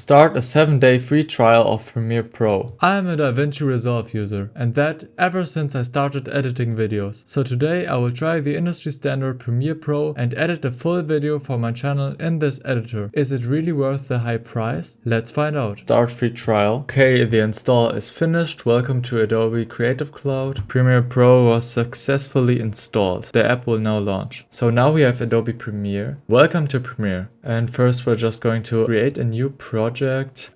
Start a 7-day free trial of Premiere Pro. I am a DaVinci Resolve user, and that ever since I started editing videos. So today I will try the industry standard Premiere Pro and edit a full video for my channel in this editor. Is it really worth the high price? Let's find out. Start free trial. Okay, the install is finished. Welcome to Adobe Creative Cloud. Premiere Pro was successfully installed. The app will now launch. So now we have Adobe Premiere. Welcome to Premiere. And first we're just going to create a new project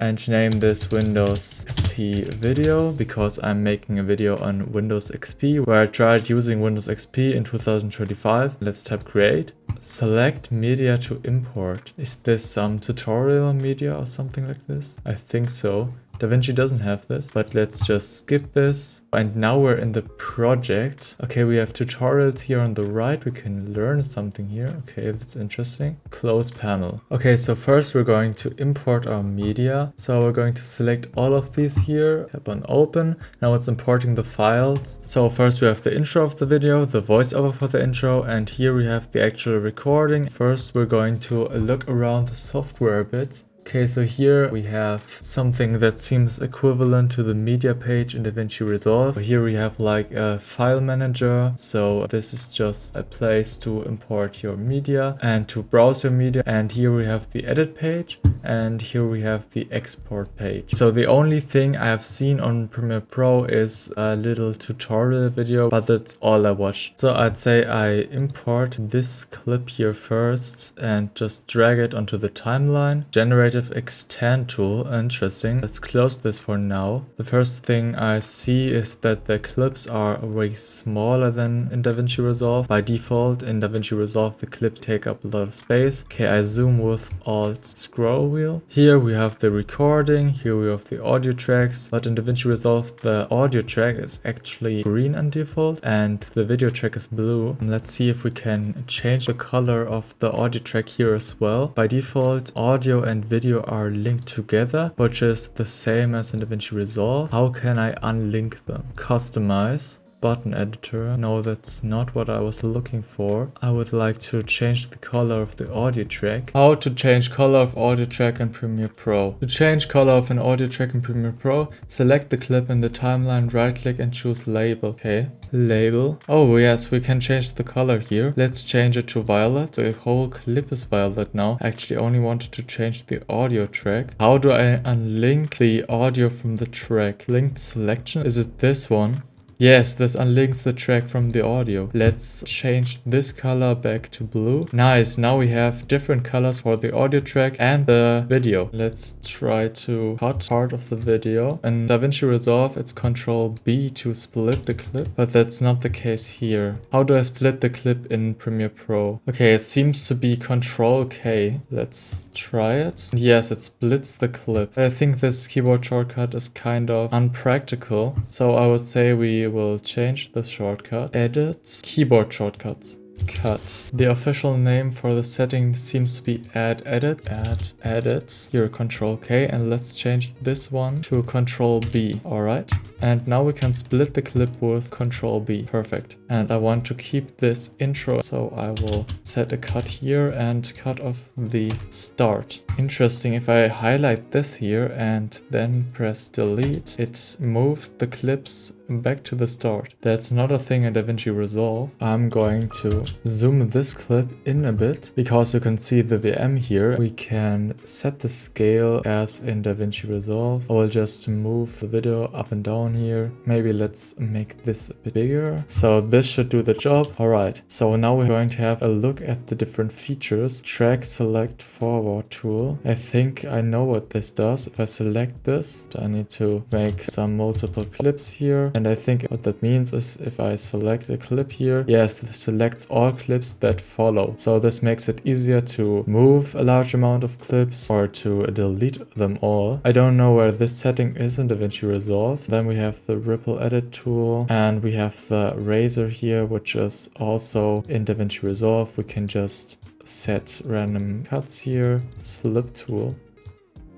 and name this Windows XP video because I'm making a video on Windows XP where I tried using Windows XP in 2025. Let's tap create. Select media to import. Is this some tutorial media or something like this? I think so. DaVinci doesn't have this, but let's just skip this. And now we're in the project. Okay, we have tutorials here on the right. We can learn something here. Okay, that's interesting. Close panel. Okay, so first we're going to import our media. So we're going to select all of these here. Tap on open. Now it's importing the files. So first we have the intro of the video, the voiceover for the intro, and here we have the actual recording. First we're going to look around the software a bit. Okay, so here we have something that seems equivalent to the media page in DaVinci Resolve. Here we have like a file manager. So this is just a place to import your media and to browse your media. And here we have the edit page and here we have the export page. So the only thing I have seen on Premiere Pro is a little tutorial video, but that's all I watched. So I'd say I import this clip here first and just drag it onto the timeline. Generative extend tool, interesting. Let's close this for now. The first thing I see is that the clips are way smaller than in DaVinci Resolve. By default in DaVinci Resolve the clips take up a lot of space. Okay, I zoom with Alt scroll wheel. Here we have the recording, here we have the audio tracks, but in DaVinci Resolve the audio track is actually green on default and the video track is blue. Let's see if we can change the color of the audio track here as well. By default audio and video are linked together, which is the same as in DaVinci Resolve. How can I unlink them? Customize. Button editor. No, that's not what I was looking for. I would like to change the color of the audio track. How to change color of audio track in Premiere Pro. To change color of an audio track in Premiere Pro, select the clip in the timeline, right click and choose label. Okay, label. Oh yes, we can change the color here. Let's change it to violet. The whole clip is violet now. I actually only wanted to change the audio track. How do I unlink the audio from the track? Linked selection. Is it this one? Yes, this unlinks the track from the audio. Let's change this color back to blue. Nice, now we have different colors for the audio track and the video. Let's try to cut part of the video. In DaVinci Resolve, it's Ctrl B to split the clip, but that's not the case here. How do I split the clip in Premiere Pro? Okay, it seems to be Ctrl K. Let's try it. Yes, it splits the clip. I think this keyboard shortcut is kind of unpractical, so I would say we will change the shortcut. Edit, keyboard shortcuts. Cut. The official name for the setting seems to be add edit. Add edit. Here Ctrl K, and let's change this one to Ctrl B. Alright. And now we can split the clip with Ctrl B. Perfect. And I want to keep this intro, so I will set a cut here and cut off the start. Interesting, if I highlight this here and then press delete, it moves the clips back to the start. That's not a thing in DaVinci Resolve. I'm going to zoom this clip in a bit because you can see the VM here. We can set the scale as in DaVinci Resolve. I will just move the video up and down here. Maybe let's make this a bit bigger. So this should do the job. Alright, so now we're going to have a look at the different features. Track select forward tool. I think I know what this does. If I select this, I need to make some multiple clips here. And I think what that means is if I select a clip here, yes, this selects all clips that follow. So this makes it easier to move a large amount of clips or to delete them all. I don't know where this setting is in DaVinci Resolve. Then we have the ripple edit tool and we have the razor here, which is also in DaVinci Resolve. We can just set random cuts here. Slip tool.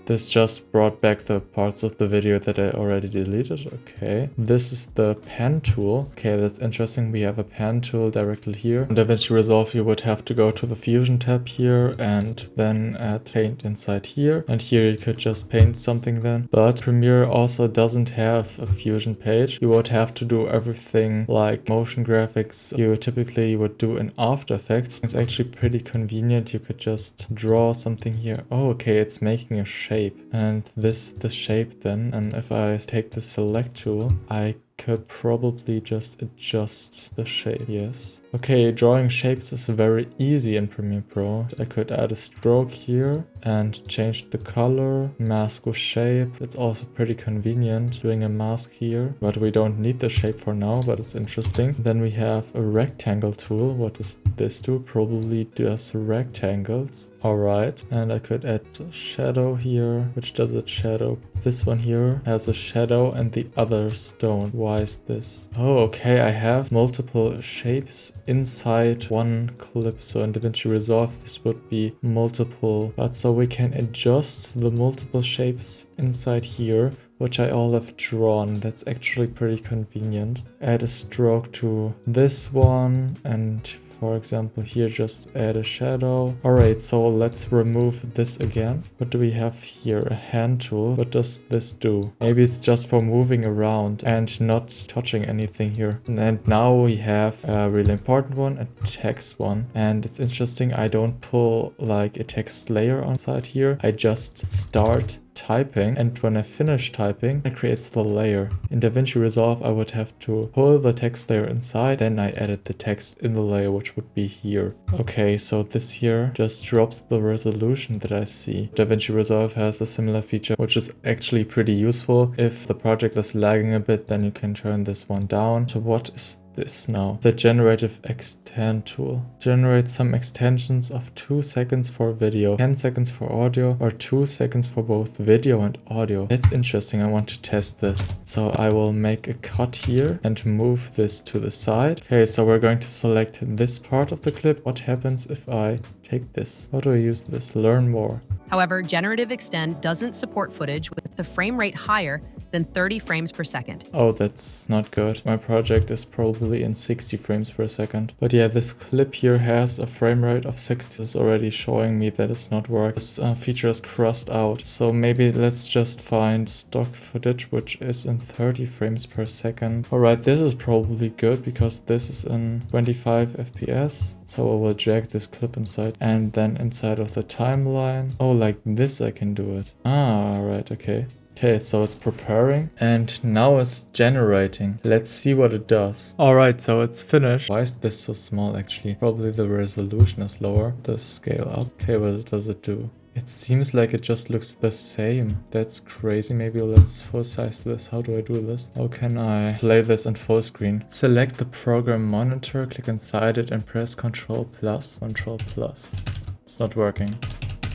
This just brought back the parts of the video that I already deleted. Okay. This is the pen tool. Okay, that's interesting. We have a pen tool directly here. In DaVinci Resolve, you would have to go to the Fusion tab here and then add paint inside here. And here you could just paint something then. But Premiere also doesn't have a Fusion page. You would have to do everything like motion graphics you typically would do in After Effects. It's actually pretty convenient. You could just draw something here. Oh, okay, it's making a shape. And this the shape then. And if I take the select tool, I could probably just adjust the shape. Yes. Okay, drawing shapes is very easy in Premiere Pro. I could add a stroke here and change the color, mask with shape. It's also pretty convenient doing a mask here, but we don't need the shape for now, but it's interesting. Then we have a rectangle tool. What does this do? Probably does rectangles. All right. And I could add a shadow here, which does a shadow. This one here has a shadow and the others don't. Why is this? Oh, okay. I have multiple shapes inside one clip. So in DaVinci Resolve, this would be multiple, but so we can adjust the multiple shapes inside here, which I all have drawn. That's actually pretty convenient. Add a stroke to this one, and for example here just add a shadow. Alright, so let's remove this again. What do we have here? A hand tool. What does this do? Maybe it's just for moving around and not touching anything here. And now we have a really important one, a text one. And it's interesting, I don't pull like a text layer on side here. I just start typing, and when I finish typing, it creates the layer. In DaVinci Resolve, I would have to pull the text layer inside, then I edit the text in the layer, which would be here. Okay, so this here just drops the resolution that I see. DaVinci Resolve has a similar feature, which is actually pretty useful. If the project is lagging a bit, then you can turn this one down. So what is this now? The generative extend tool. Generate some extensions of 2 seconds for video, 10 seconds for audio, or 2 seconds for both video and audio. That's interesting. I want to test this. So I will make a cut here and move this to the side. Okay, so we're going to select this part of the clip. What happens if I take this? How do I use this? Learn more. However, generative extend doesn't support footage with the frame rate higher than 30 frames per second. Oh, that's not good. My project is probably in 60 frames per second. But yeah, this clip here has a frame rate of 60. It's already showing me that it's not working. This feature is crossed out. So maybe let's just find stock footage, which is in 30 frames per second. Alright, this is probably good because this is in 25 FPS. So I will drag this clip inside and then inside of the timeline. Oh, like this I can do it. Ah, alright, okay. Okay, so it's preparing and now it's generating. Let's see what it does. Alright, so it's finished. Why is this so small actually? Probably the resolution is lower. The scale up. Okay, what does it do? It seems like it just looks the same. That's crazy. Maybe let's full size this. How do I do this? How can I play this in full screen? Select the program monitor, click inside it and press Ctrl+. Ctrl+. It's not working.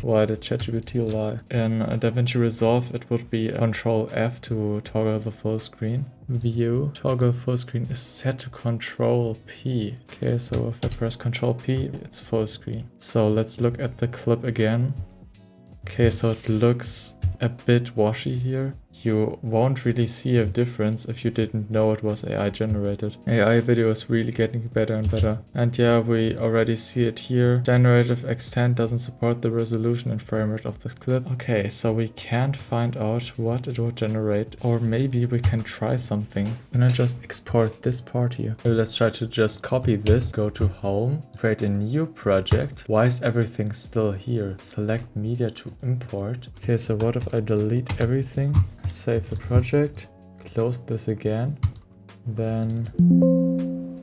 Why did ChatGPT lie? In DaVinci Resolve, it would be Ctrl F to toggle the full screen. View, toggle full screen is set to Ctrl P. Okay, so if I press Ctrl P, it's full screen. So let's look at the clip again. Okay, so it looks a bit washy here. You won't really see a difference if you didn't know it was AI generated. AI video is really getting better and better. And yeah, we already see it here. Generative extend doesn't support the resolution and frame rate of the clip. Okay, so we can't find out what it will generate. Or maybe we can try something. Can I just export this part here? Maybe let's try to just copy this. Go to home, create a new project. Why is everything still here? Select media to import. Okay, so what if I delete everything? Save the project, close this again, then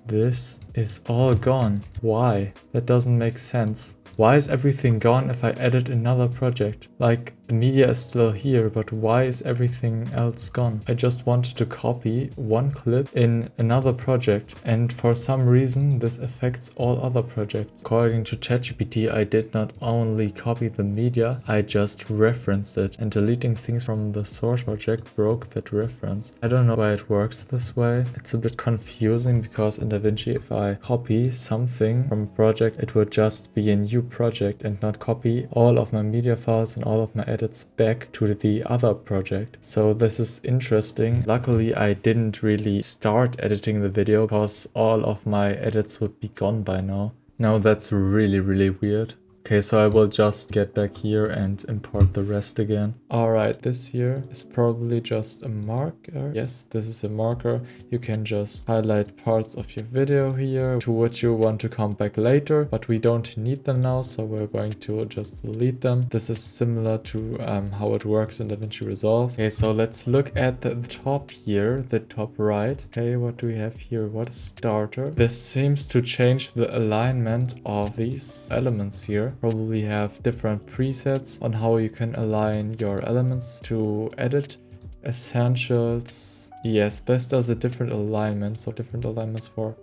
this is all gone. Why? That doesn't make sense. Why is everything gone if I edit another project? Like, the media is still here, but why is everything else gone? I just wanted to copy one clip in another project, and for some reason this affects all other projects. According to ChatGPT, I did not only copy the media, I just referenced it, and deleting things from the source project broke that reference. I don't know why it works this way. It's a bit confusing because in DaVinci, if I copy something from a project, it would just be a new project and not copy all of my media files and all of my edits edits back to the other project. So this is interesting. Luckily, I didn't really start editing the video because all of my edits would be gone by now. Now that's really weird. Okay, so I will just get back here and import the rest again. Alright, this here is probably just a marker. Yes, this is a marker. You can just highlight parts of your video here to which you want to come back later, but we don't need them now, so we're going to just delete them. This is similar to how it works in DaVinci Resolve. Okay, so let's look at the top here, the top right. Okay, what do we have here? What is starter? This seems to change the alignment of these elements here. Probably have different presets on how you can align your elements to edit. Essentials. Yes, this does a different alignment. So different alignments for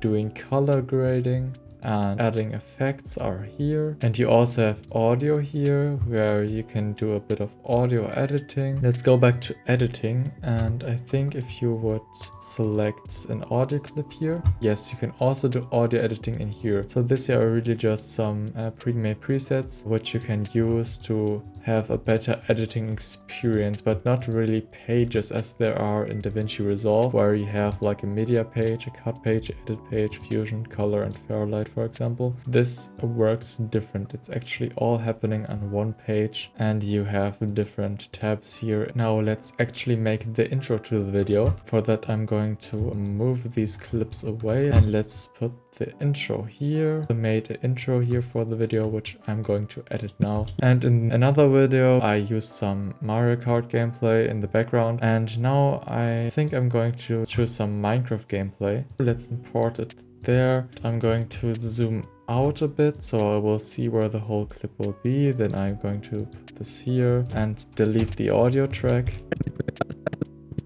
doing color grading and adding effects are here. And you also have audio here where you can do a bit of audio editing. Let's go back to editing, and I think if you would select an audio clip here, yes, you can also do audio editing in here. So this here are really just some pre-made presets which you can use to have a better editing experience, but not really pages as there are in DaVinci Resolve, where you have like a media page, a cut page, edit page, fusion, color and fairlight, for example. This works different. It's actually all happening on one page and you have different tabs here. Now let's actually make the intro to the video. For that I'm going to move these clips away and let's put the intro here. I made an intro here for the video which I'm going to edit now. And in another video I used some Mario Kart gameplay in the background, and now I think I'm going to choose some Minecraft gameplay. Let's import it there. I'm going to zoom out a bit so I will see where the whole clip will be. Then I'm going to put this here and delete the audio track.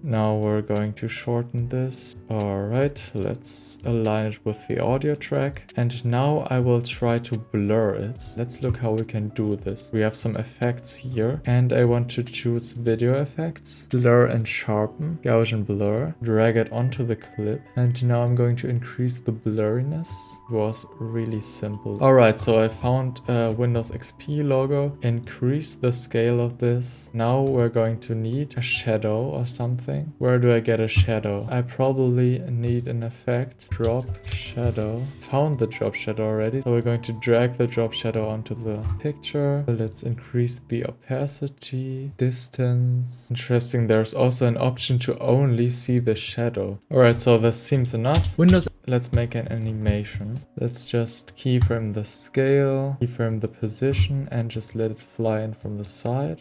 Now we're going to shorten this. Alright, let's align it with the audio track. And now I will try to blur it. Let's look how we can do this. We have some effects here and I want to choose video effects, blur and sharpen, Gaussian blur, drag it onto the clip. And now I'm going to increase the blurriness. It was really simple. Alright, so I found a Windows XP logo, increase the scale of this. Now we're going to need a shadow or something. Where do I get a shadow? I probably need an effect. Drop shadow. Found the drop shadow already. So we're going to drag the drop shadow onto the picture. Let's increase the opacity, distance. Interesting, there's also an option to only see the shadow. Alright, so this seems enough. Windows. Let's make an animation. Let's just keyframe the scale, keyframe the position, and just let it fly in from the side.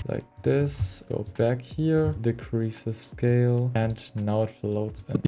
Like this, go back here, decrease the scale, and now it floats in.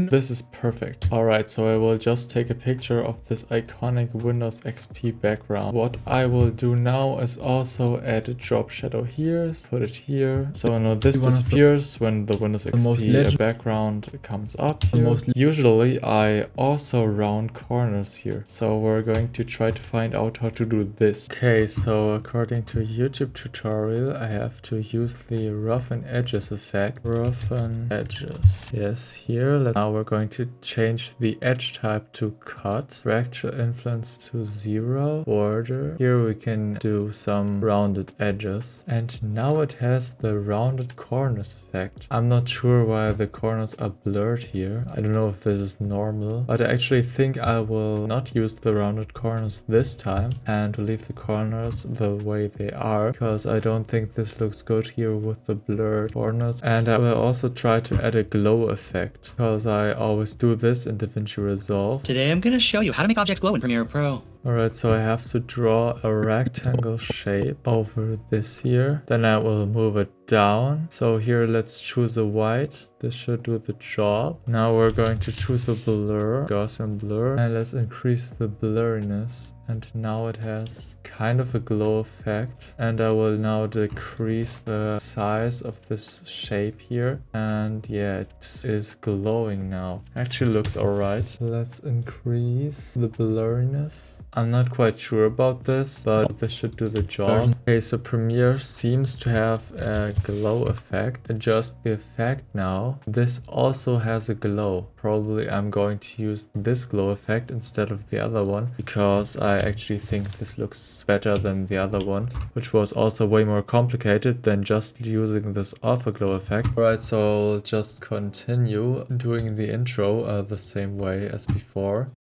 This is perfect. Alright, so I will just take a picture of this iconic Windows XP background. What I will do now is also add a drop shadow here, put it here. So now this disappears when the Windows XP background comes up here. Usually I also round corners here. So we're going to try to find out how to do this. Okay, so according to YouTube tutorial, I have to use the roughen edges effect. Roughen edges. Yes, here. Now we're going to change the edge type to cut. Fractal influence to 0. Border. Here we can do some rounded edges. And now it has the rounded corners effect. I'm not sure why the corners are blurred here. I don't know if this is normal, but I actually think I will not use the rounded corners this time and leave the corners the way they are, because I don't think this looks good here with the blurred corners. And I will also try to add a glow effect, because I always do this in DaVinci Resolve. Today I'm going to show you how to make objects glow in Premiere Pro. Alright, so I have to draw a rectangle shape over this here. Then I will move it down. So here let's choose a white. This should do the job. Now we're going to choose a blur, Gaussian blur, and let's increase the blurriness. And now it has kind of a glow effect. And I will now decrease the size of this shape here. And yeah, it is glowing now. Actually looks alright. Let's increase the blurriness. I'm not quite sure about this, but this should do the job. Okay, so Premiere seems to have a glow effect. Adjust the effect now. This also has a glow. Probably I'm going to use this glow effect instead of the other one, because I actually think this looks better than the other one, which was also way more complicated than just using this alpha glow effect. Alright, so I'll just continue doing the intro the same way as before.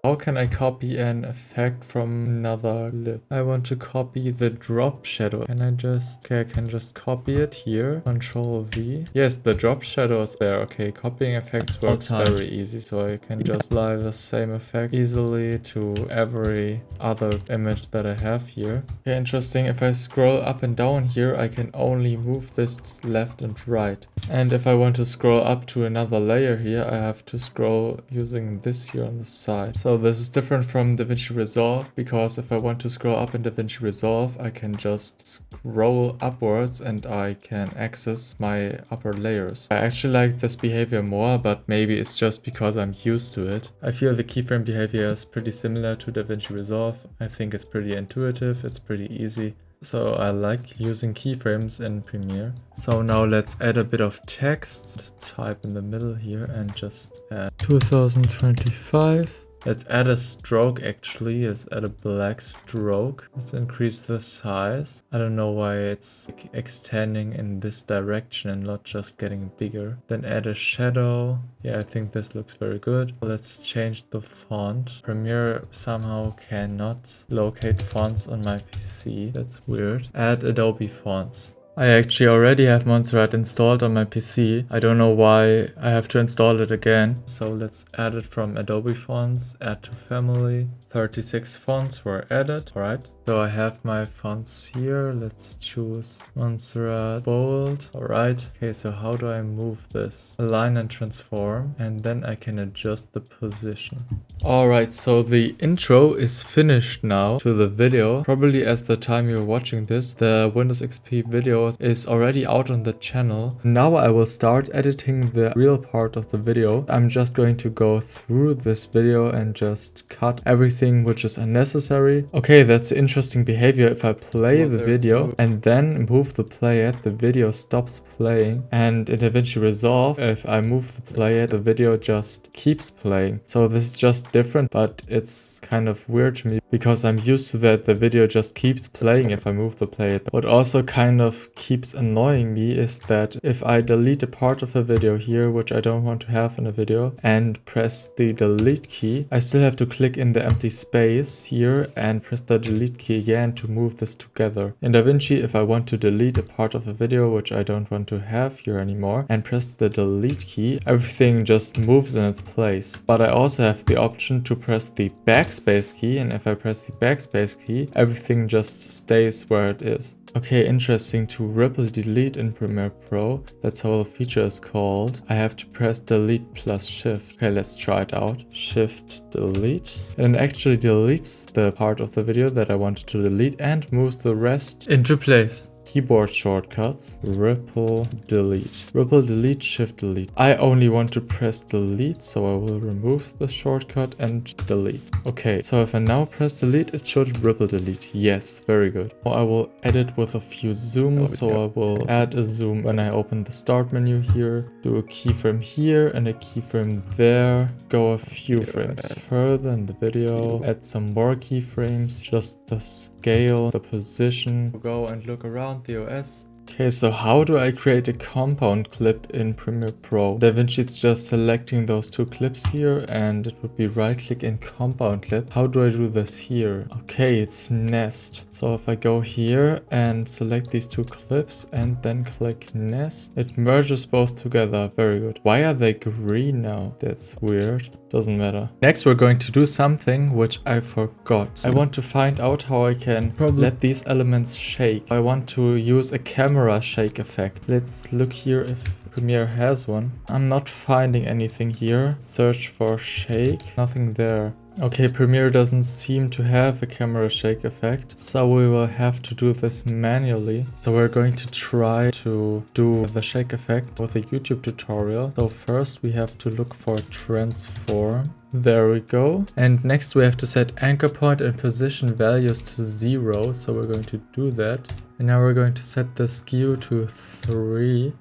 How can I copy an effect from another clip? I want to copy the drop shadow. Can I just, okay, I can just copy it here. Control V. Yes, the drop shadow is there. Okay, copying effects works very easy. So I can just apply the same effect easily to every other image that I have here. Okay, interesting. If I scroll up and down here, I can only move this left and right. And if I want to scroll up to another layer here, I have to scroll using this here on the side. So this is different from DaVinci Resolve, because if I want to scroll up in DaVinci Resolve, I can just scroll upwards and I can access my upper layers. I actually like this behavior more, but maybe it's just because I'm used to it. I feel the keyframe behavior is pretty similar to DaVinci Resolve. I think it's pretty intuitive, it's pretty easy. So I like using keyframes in Premiere. So now let's add a bit of text. Type in the middle here and just add 2025. Let's add a stroke actually. Let's add a black stroke. Let's increase the size. I don't know why it's extending in this direction and not just getting bigger. Then add a shadow. Yeah, I think this looks very good. Let's change the font. Premiere somehow cannot locate fonts on my PC. That's weird. Add Adobe fonts. I actually already have Montserrat installed on my PC. I don't know why I have to install it again. So let's add it from Adobe Fonts, add to family. 36 fonts were added. Alright, so I have my fonts here. Let's choose Montserrat bold. Alright, okay, so how do I move this? Align and transform, and then I can adjust the position. Alright, so the intro is finished now to the video. Probably as the time you're watching this, the Windows XP video is already out on the channel. Now I will start editing the real part of the video. I'm just going to go through this video and just cut everything which is unnecessary. Okay, that's interesting behavior. If I play the video and then move the playhead, the video stops playing. And in DaVinci Resolve, if I move the playhead, the video just keeps playing. So this is just different, but it's kind of weird to me because I'm used to that the video just keeps playing if I move the playhead. What also kind of keeps annoying me is that if I delete a part of a video here, which I don't want to have in a video, and press the delete key, I still have to click in the empty space here and press the delete key again to move this together. In DaVinci, if I want to delete a part of a video which I don't want to have here anymore and press the delete key, everything just moves in its place. But I also have the option to press the backspace key, and if I press the backspace key, everything just stays where it is. Okay, interesting. To ripple delete in Premiere Pro, that's how the feature is called, I have to press delete plus shift. Okay, let's try it out. Shift delete. And it actually deletes the part of the video that I wanted to delete and moves the rest into place. Keyboard shortcuts, ripple delete. Ripple delete, shift delete. I only want to press delete, so I will remove the shortcut and delete. Okay, so if I now press delete, it should ripple delete. Yes, very good. Now I will edit with a few zooms, so I will add a zoom when I open the start menu here, do a keyframe here and a keyframe there, go a few frames further in the video, add some more keyframes, just the scale, the position, go and look around the OS. Okay, so how do I create a compound clip in Premiere Pro? DaVinci is just selecting those two clips here and it would be right click in compound clip. How do I do this here? Okay, it's nest. So if I go here and select these two clips and then click nest, it merges both together. Very good. Why are they green now? That's weird. Doesn't matter. Next, we're going to do something which I forgot. I want to find out how I can let these elements shake. I want to use a camera shake effect. Let's look here if Premiere has one. I'm not finding anything here. Search for shake. Nothing there. Okay, Premiere doesn't seem to have a camera shake effect, so we will have to do this manually. So we're going to try to do the shake effect with a YouTube tutorial. So first we have to look for transform. There we go. And next we have to set anchor point and position values to 0. So we're going to do that. And now we're going to set the skew to 3.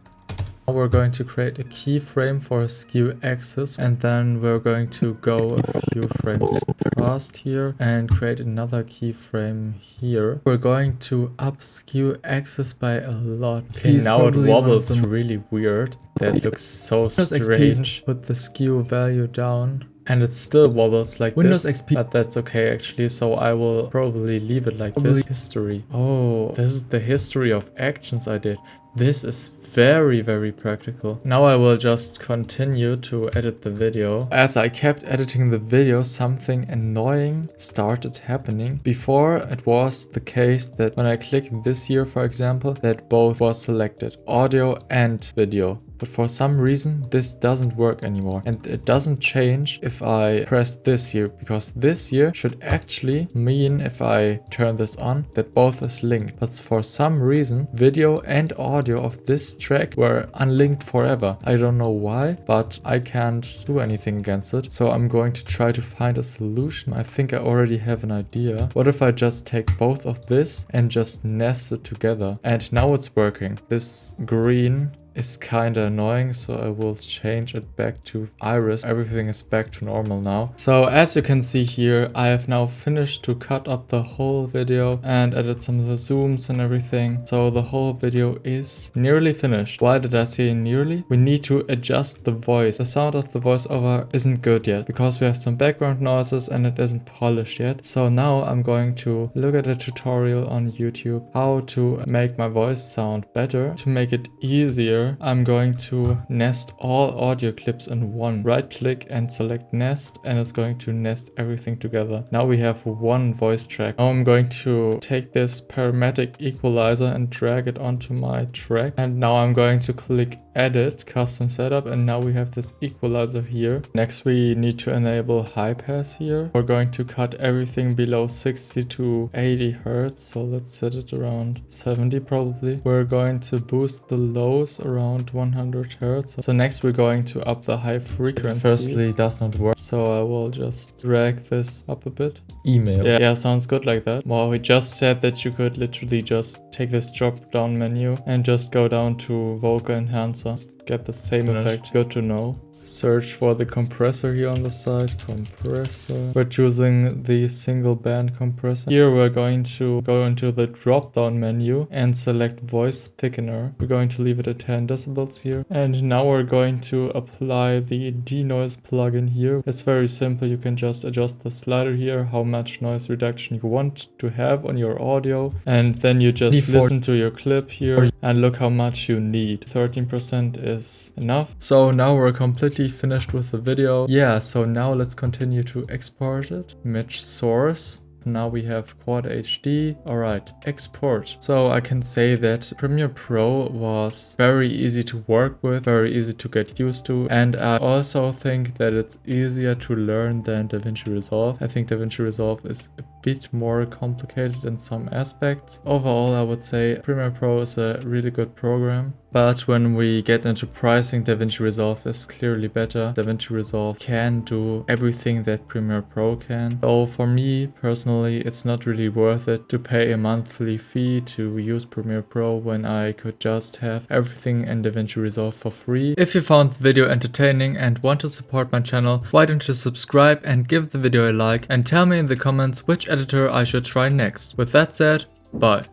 We're going to create a keyframe for a skew axis, and then we're going to go a few frames past here and create another keyframe here. We're going to up skew axis by a lot. Okay, now it wobbles really weird. That looks so strange. Put the skew value down. And it still wobbles like Windows this, XP. But that's okay actually, so I will probably leave it like this. History. Oh, this is the history of actions I did. This is very, very practical. Now I will just continue to edit the video. As I kept editing the video, something annoying started happening. Before, it was the case that when I clicked this here, for example, that both was selected, audio and video. But for some reason, this doesn't work anymore. And it doesn't change if I press this here, because this here should actually mean, if I turn this on, that both is linked. But for some reason, video and audio of this track were unlinked forever. I don't know why, but I can't do anything against it. So I'm going to try to find a solution. I think I already have an idea. What if I just take both of this and just nest it together? And now it's working. This green is kind of annoying, so I will change it back to iris. Everything is back to normal now. So as you can see here, I have now finished to cut up the whole video and added some of the zooms and everything. So the whole video is nearly finished. Why did I say nearly? We need to adjust the voice. The sound of the voiceover isn't good yet because we have some background noises and it isn't polished yet. So now I'm going to look at a tutorial on YouTube how to make my voice sound better. To make it easier, I'm going to nest all audio clips in one. Right click and select nest, and it's going to nest everything together. Now we have one voice track. Now I'm going to take this parametric equalizer and drag it onto my track. And now I'm going to click edit custom setup, and now we have this equalizer here. Next we need to enable high pass here. We're going to cut everything below 60 to 80 hertz, so let's set it around 70 probably. We're going to boost the lows around 100 hertz. So next we're going to up the high frequency. Firstly does not work, so I will just drag this up a bit. Email. Yeah, sounds good like that. Well, we just said that you could literally just take this drop down menu and just go down to vocal enhancer. Get the same effect. Good to know. Search for the compressor here on the side. Compressor. We're choosing the single band compressor. Here we're going to go into the drop down menu and select voice thickener. We're going to leave it at 10 decibels here. And now we're going to apply the denoise plugin here. It's very simple. You can just adjust the slider here, how much noise reduction you want to have on your audio. And then you just listen to your clip here and look how much you need. 13% is enough. So now we're completely finished with the video. Yeah, so now let's continue to export it. Match source. Now we have Quad HD. Alright, export. So I can say that Premiere Pro was very easy to work with, very easy to get used to, and I also think that it's easier to learn than DaVinci Resolve. I think DaVinci Resolve is a bit more complicated in some aspects. Overall, I would say Premiere Pro is a really good program. But when we get into pricing, DaVinci Resolve is clearly better. DaVinci Resolve can do everything that Premiere Pro can. So for me personally, it's not really worth it to pay a monthly fee to use Premiere Pro when I could just have everything in DaVinci Resolve for free. If you found the video entertaining and want to support my channel, why don't you subscribe and give the video a like, and tell me in the comments which editor I should try next. With that said, bye.